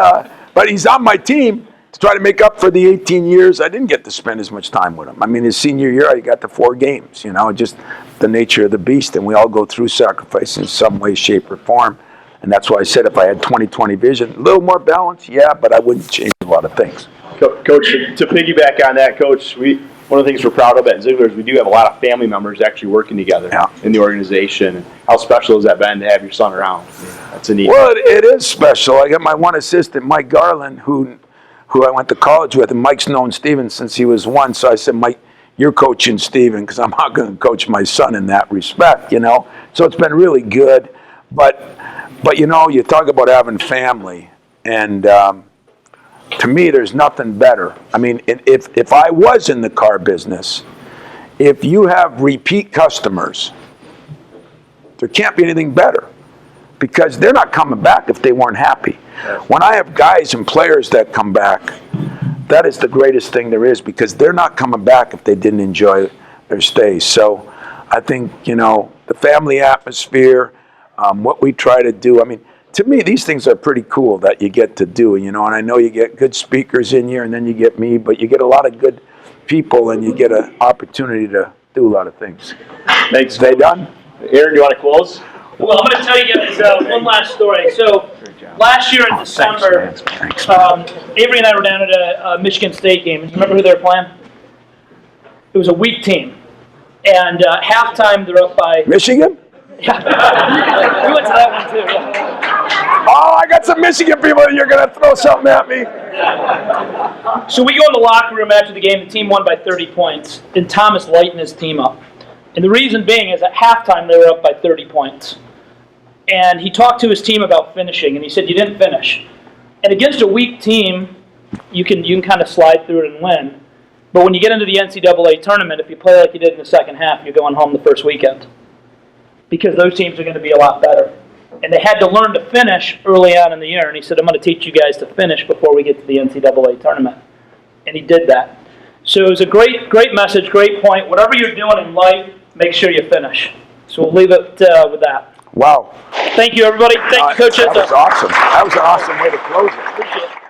But he's on my team to try to make up for the 18 years I didn't get to spend as much time with him. I mean, his senior year, I got to 4 games. You know, just the nature of the beast, and we all go through sacrifice in some way, shape, or form. And that's why I said if I had 20/20 vision, a little more balance, yeah, but I wouldn't change a lot of things. Coach, to piggyback on that, Coach, one of the things we're proud of at Ziegler is we do have a lot of family members actually working together in the organization. And how special has that been to have your son around? That's a neat. Well, it is special. I got my one assistant, Mike Garland, who I went to college with, and Mike's known Steven since he was 1. So I said, Mike, you're coaching Steven because I'm not going to coach my son in that respect, you know. So it's been really good. But you know, you talk about having family, and to me, there's nothing better. I mean, if I was in the car business, if you have repeat customers, there can't be anything better because they're not coming back if they weren't happy. When I have guys and players that come back, that is the greatest thing there is because they're not coming back if they didn't enjoy their stay. So I think, you know, the family atmosphere, what we try to do, I mean, to me, these things are pretty cool that you get to do, you know, and I know you get good speakers in here and then you get me, but you get a lot of good people and you get an opportunity to do a lot of things. Thanks. They done? Aaron, do you want to close? Well, I'm going to tell you guys one last story. So last year in December, Avery and I were down at a Michigan State game. Remember who they were playing? It was a weak team. And halftime, they're up by... Michigan? Yeah. We went to that one too, yeah. Oh, I got some Michigan people and you're going to throw something at me. So we go in the locker room after the game. The team won by 30 points. And Thomas lightened his team up. And the reason being is at halftime, they were up by 30 points. And he talked to his team about finishing, and he said, you didn't finish. And against a weak team, you can kind of slide through it and win. But when you get into the NCAA tournament, if you play like you did in the second half, you're going home the first weekend. Because those teams are going to be a lot better. And they had to learn to finish early on in the year. And he said, I'm going to teach you guys to finish before we get to the NCAA tournament. And he did that. So it was a great message, great point. Whatever you're doing in life, make sure you finish. So we'll leave it with that. Wow. Thank you, everybody. Thank you, Coach Izzo. That was awesome. That was an awesome way to close it. Appreciate it.